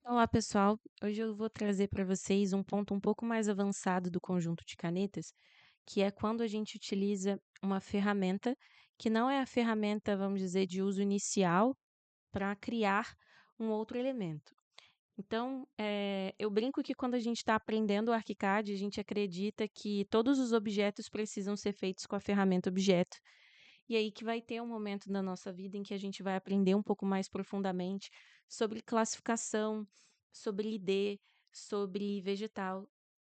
Olá, pessoal. Hoje eu vou trazer para vocês um ponto um pouco mais avançado do conjunto de canetas, que é quando a gente utiliza uma ferramenta que não é a ferramenta, vamos dizer, de uso inicial para criar um outro elemento. Então, eu brinco que quando a gente está aprendendo o ArchiCAD, a gente acredita que todos os objetos precisam ser feitos com a ferramenta objeto. E aí que vai ter um momento na nossa vida em que a gente vai aprender um pouco mais profundamente sobre classificação, sobre ID, sobre vegetal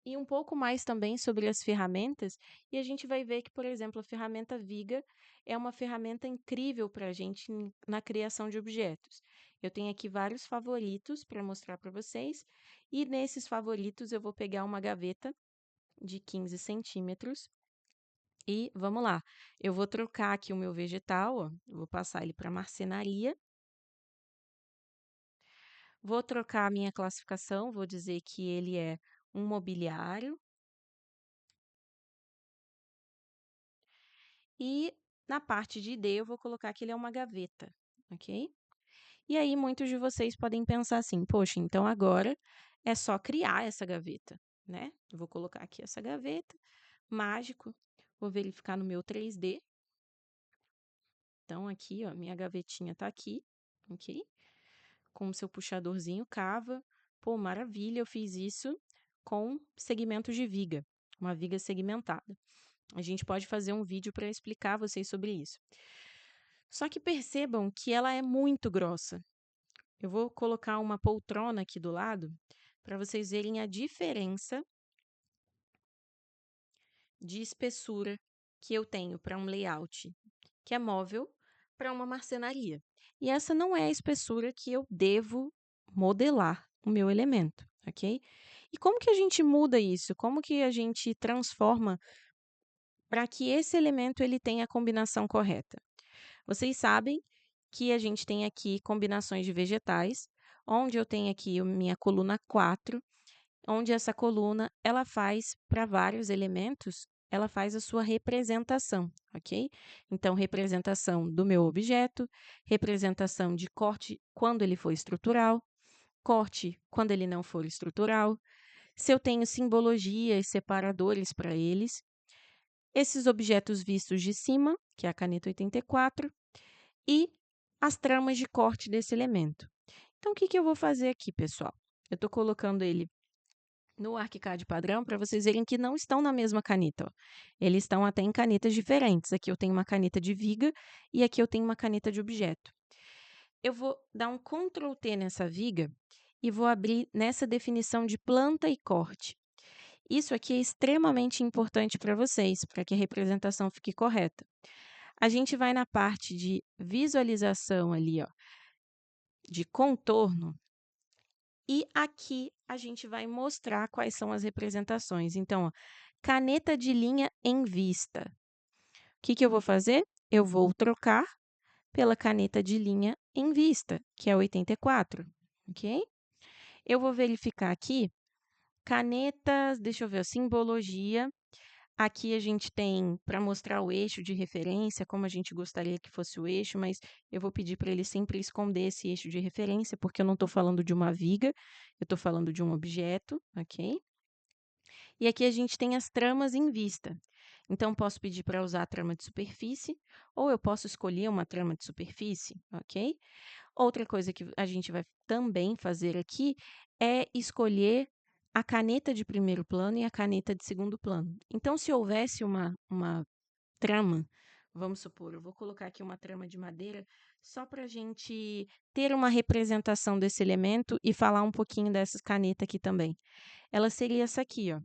e um pouco mais também sobre as ferramentas. E a gente vai ver que, por exemplo, a ferramenta Viga é uma ferramenta incrível para a gente na criação de objetos. Eu tenho aqui vários favoritos para mostrar para vocês, e nesses favoritos eu vou pegar uma gaveta de 15 centímetros e vamos lá, eu vou trocar aqui o meu vegetal, ó, vou passar ele para marcenaria. Vou trocar a minha classificação, vou dizer que ele é um mobiliário. E na parte de ID eu vou colocar que ele é uma gaveta, ok? E aí muitos de vocês podem pensar assim, poxa, então agora é só criar essa gaveta, né? Eu vou colocar aqui essa gaveta, mágico, vou verificar no meu 3D. Então aqui, ó, minha gavetinha tá aqui, ok? Com o seu puxadorzinho, cava. Pô, maravilha, eu fiz isso com segmentos de viga, uma viga segmentada. A gente pode fazer um vídeo para explicar a vocês sobre isso. Só que percebam que ela é muito grossa. Eu vou colocar uma poltrona aqui do lado para vocês verem a diferença de espessura que eu tenho para um layout que é móvel para uma marcenaria. E essa não é a espessura que eu devo modelar o meu elemento, ok? E como que a gente muda isso? Como que a gente transforma para que esse elemento ele tenha a combinação correta? Vocês sabem que a gente tem aqui combinações de vegetais, onde eu tenho aqui a minha coluna 4, onde essa coluna ela faz para vários elementos, ela faz a sua representação, ok? Então, representação do meu objeto, representação de corte quando ele for estrutural, corte quando ele não for estrutural, se eu tenho simbologias, separadores para eles, esses objetos vistos de cima, que é a caneta 84, e as tramas de corte desse elemento. Então, o que eu vou fazer aqui, pessoal? Eu estou colocando ele no ArchiCAD padrão para vocês verem que não estão na mesma caneta. Ó. Eles estão até em canetas diferentes. Aqui eu tenho uma caneta de viga e aqui eu tenho uma caneta de objeto. Eu vou dar um Ctrl T nessa viga e vou abrir nessa definição de planta e corte. Isso aqui é extremamente importante para vocês, para que a representação fique correta. A gente vai na parte de visualização ali, ó, de contorno, e aqui a gente vai mostrar quais são as representações. Então, ó, caneta de linha em vista. O que eu vou fazer? Eu vou trocar pela caneta de linha em vista, que é 84, ok? Eu vou verificar aqui canetas, deixa eu ver, simbologia. Aqui a gente tem para mostrar o eixo de referência, como a gente gostaria que fosse o eixo, mas eu vou pedir para ele sempre esconder esse eixo de referência, porque eu não estou falando de uma viga, eu estou falando de um objeto, ok? E aqui a gente tem as tramas em vista. Então, posso pedir para usar a trama de superfície, ou eu posso escolher uma trama de superfície, ok? Outra coisa que a gente vai também fazer aqui é escolher a caneta de primeiro plano e a caneta de segundo plano. Então, se houvesse uma trama, vamos supor, eu vou colocar aqui uma trama de madeira, só para a gente ter uma representação desse elemento e falar um pouquinho dessa caneta aqui também. Ela seria essa aqui, ó.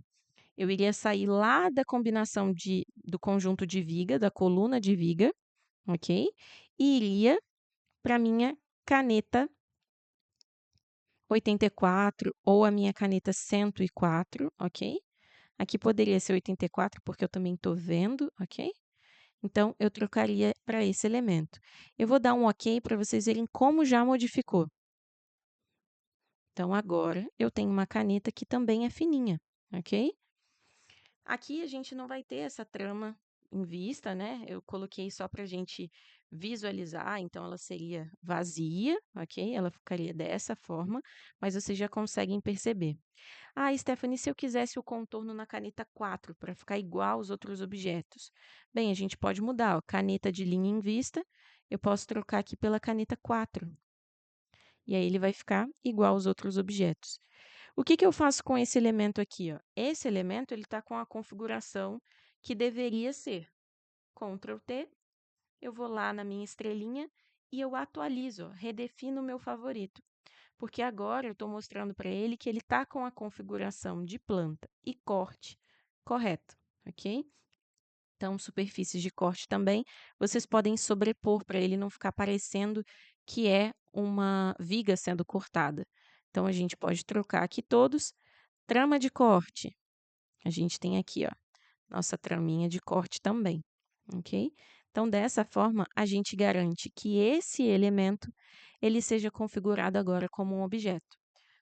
Eu iria sair lá da combinação do conjunto de viga, da coluna de viga, ok? E iria para a minha caneta 84 ou a minha caneta 104, ok? Aqui poderia ser 84 porque eu também estou vendo, ok? Então, eu trocaria para esse elemento. Eu vou dar um ok para vocês verem como já modificou. Então, agora eu tenho uma caneta que também é fininha, ok? Aqui a gente não vai ter essa trama em vista, né, eu coloquei só para a gente visualizar, então ela seria vazia, ok? Ela ficaria dessa forma, mas vocês já conseguem perceber. Ah, Stephanie, se eu quisesse o contorno na caneta 4 para ficar igual aos outros objetos? Bem, a gente pode mudar, ó, caneta de linha em vista, eu posso trocar aqui pela caneta 4. E aí ele vai ficar igual aos outros objetos. O que que eu faço com esse elemento aqui, ó? Esse elemento ele está com a configuração que deveria ser. Ctrl T, eu vou lá na minha estrelinha e eu atualizo, ó, redefino o meu favorito. Porque agora eu estou mostrando para ele que ele está com a configuração de planta e corte correto, ok? Então, superfícies de corte também, vocês podem sobrepor para ele não ficar parecendo que é uma viga sendo cortada. Então, a gente pode trocar aqui todos. Trama de corte, a gente tem aqui, ó, nossa traminha de corte também, ok? Então, dessa forma, a gente garante que esse elemento ele seja configurado agora como um objeto.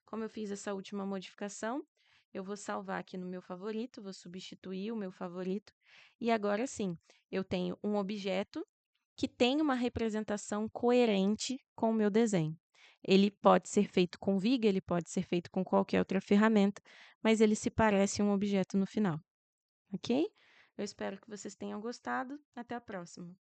Como eu fiz essa última modificação, eu vou salvar aqui no meu favorito, vou substituir o meu favorito, e agora sim, eu tenho um objeto que tem uma representação coerente com o meu desenho. Ele pode ser feito com viga, ele pode ser feito com qualquer outra ferramenta, mas ele se parece um objeto no final, ok? Eu espero que vocês tenham gostado. Até a próxima!